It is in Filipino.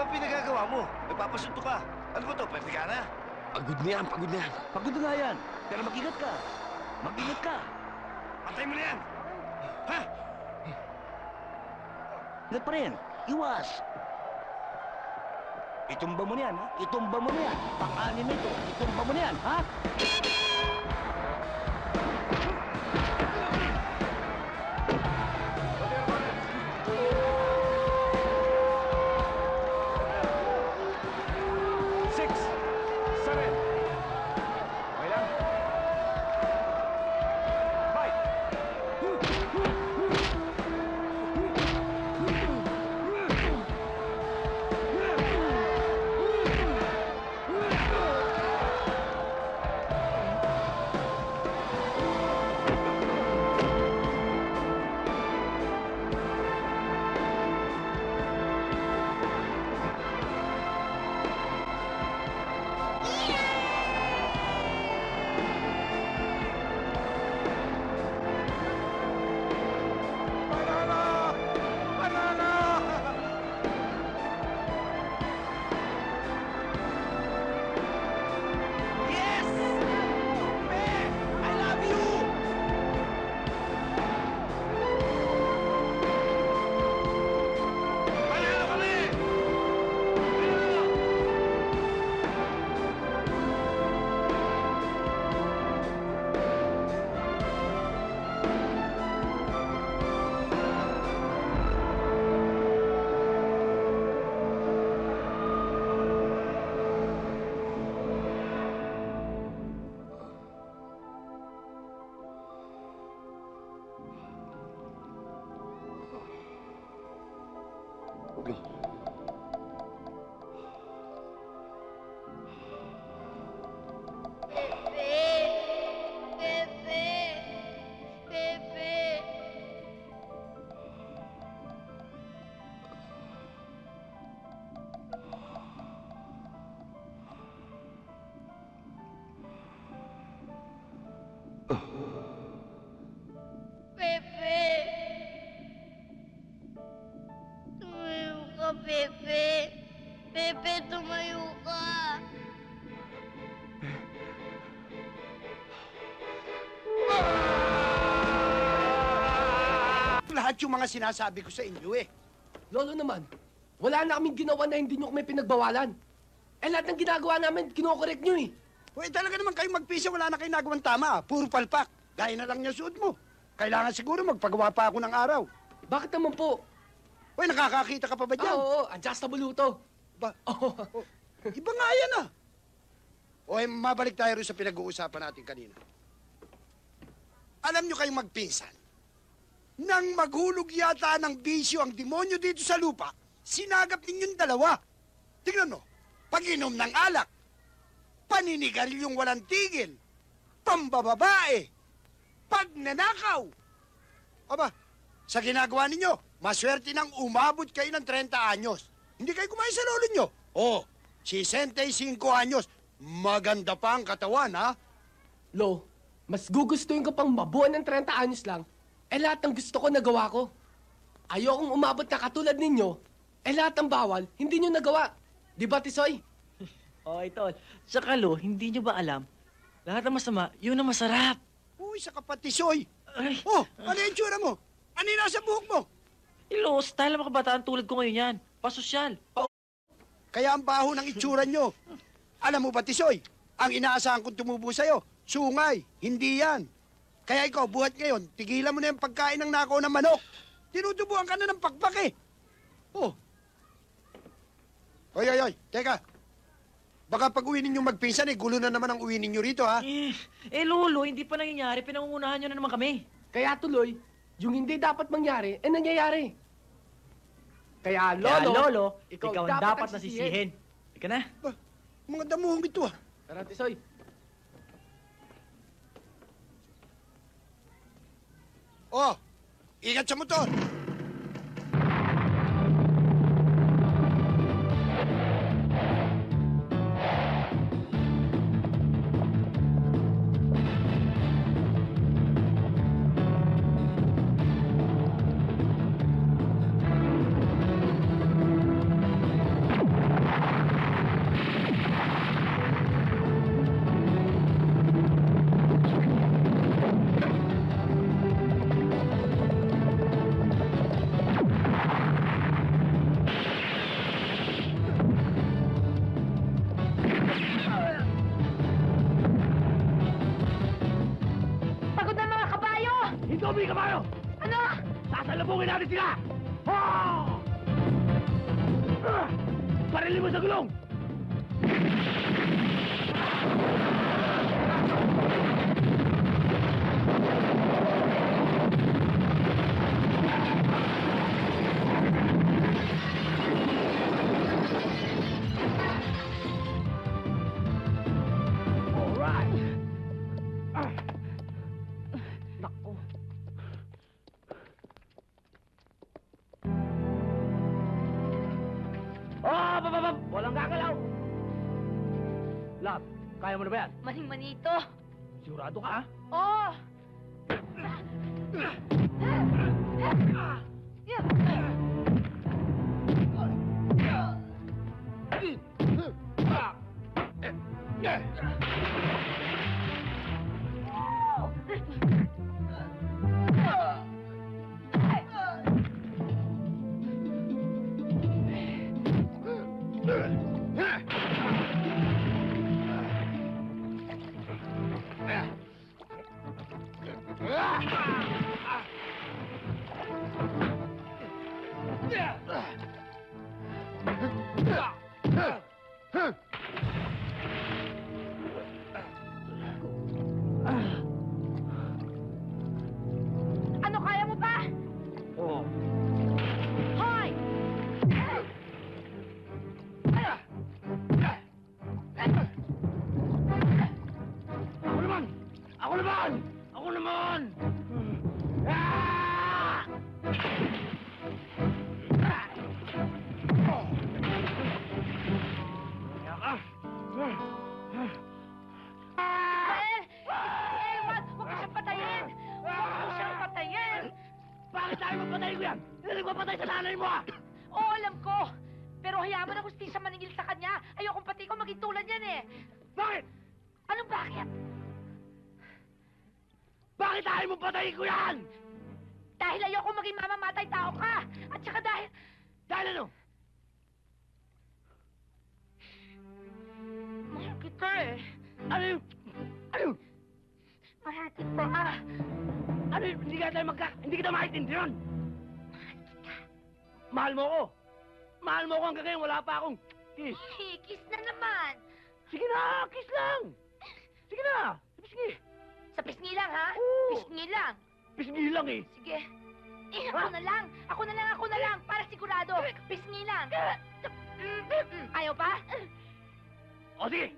ba pinagagawa mo? Nagpapasunto ka. Ano ba to? Pwede ka na? Pagod na yan, pagod na yan. Pagod na nga yan. Pero mag-ingat ka. Mag-ingat ka. Patay mo na yan! Ha? Ingat pa rin. Iwas. Itumba mo na yan, ha? Itumba mo na yan. Pang-anin na ito. Itumba mo na yan, ha? Pepe! Tumayo ka, Pepe! Pepe, tumayo ka! Lahat yung mga sinasabi ko sa inyo eh. Lolo naman, wala na kaming ginawa na hindi nyo kami pinagbawalan. Eh lahat ng ginagawa namin, kinokorek nyo eh. Uy, talaga naman kayong magpisa, wala na kayong nagawang tama. Puro palpak. Gaya na lang niya suot mo. Kailangan siguro magpagawa pa ako ng araw. Bakit naman po? Uy, nakakakita ka pa ba dyan? Oo, adjustable to. Ba? Oo. Oh, iba nga yan ah. O, mabalik tayo rin sa pinag-uusapan natin kanina. Alam nyo kayong magpinsan, nang maghulog yata ng bisyo ang demonyo dito sa lupa, sinagap ninyong dalawa. Tingnan mo, pag-inom ng alak, paninigaryong walang tigil, pambababae, pagnanakaw. Aba, sa ginagawa ninyo, maswerte nang umabot kayo ng 30 anyos. Hindi kayo kumain sa lolo nyo. Oh, 65 anyos. Maganda pa ang katawan, ha? Lo, mas gugustuhin ko pang mabuo ng 30 anyos lang, eh lahat ng gusto ko nagawa ko. Ayokong umabot na katulad ninyo, eh lahat ng bawal, hindi nyo nagawa. Di ba, Tisoy? Okay, tol. Saka lo, hindi nyo ba alam? Lahat ng masama, yun ang masarap. Uy, sa kapatisoy. Ay, Oh, ano yung tsura mo? Ano yung nasa buhok mo? ilo, style ng mga kabataan tulad ko ngayon yan. Pasosyal. Kaya ang baho ng itsura nyo. Alam mo ba, Tisoy, ang inaasahan kong tumubo sa'yo, sungay, hindi yan. Kaya ikaw, buhat ngayon, tigilan mo na yung pagkain ng nakaw ng manok. Tinutubuan ka na ng pakpak eh. Oh. Oy, teka. Baka pag uwi ninyo magpinsan eh, gulo na naman ang uwi ninyo rito, ha? Lolo, hindi pa nangyayari. Pinangungunahan nyo na naman kami. Kaya tuloy, yung hindi dapat mangyari, eh nangyayari. Kaya Lolo, ikaw ang dapat nasisihin. Ika na. Ba, mga damuhong ito, ha? Tara, Tisoy. Oh, ingat sa motor. Hinto mo yung kabayo! Ano? Sasalubungin natin sila! Ha! Parilin mo sa gulong! Alright! Nako. Oh, walang gagalaw! Lab, kaya mo na ba yan? Maning-mani ito. Sigurado ka, ha? Oo. Ano, kaya mo pa? Oo. Hoy! Ako naman! Ako naman! Ako naman! Ah! Ismael! Ismael, wag mo siyang patayin! Wag mo siyang patayin! Bakit tayo mapatay ko yan? Hindi nagpapatay sa nanay mo, ah! Oo, alam ko. Pero hayaan mo na gusto sa maningil sa kanya. Ayokong pati ko maging tulad yan eh. Bakit? Anong bakit? Bakit tayo mapatay ko yan? Dahil ayoko maging mamamatay tao ka. At saka dahil... Dahil ano? Mahal kita eh. Ano yun? Ano yun? Mahal kita ah. Ano yun? Hindi kita maintindihan. Mahal mo ko. Mahal mo ko hanggang ngayon. Wala pa akong kiss. Kiss na naman. Sige na, kiss lang. Sige na. Pisngi. Sa pisngi lang ha? Oo. Pisngi lang. Pisngi lang eh. Sige. Ako na lang. Ako na lang. Para sigurado. Pisngi lang. Ayaw pa? O sige.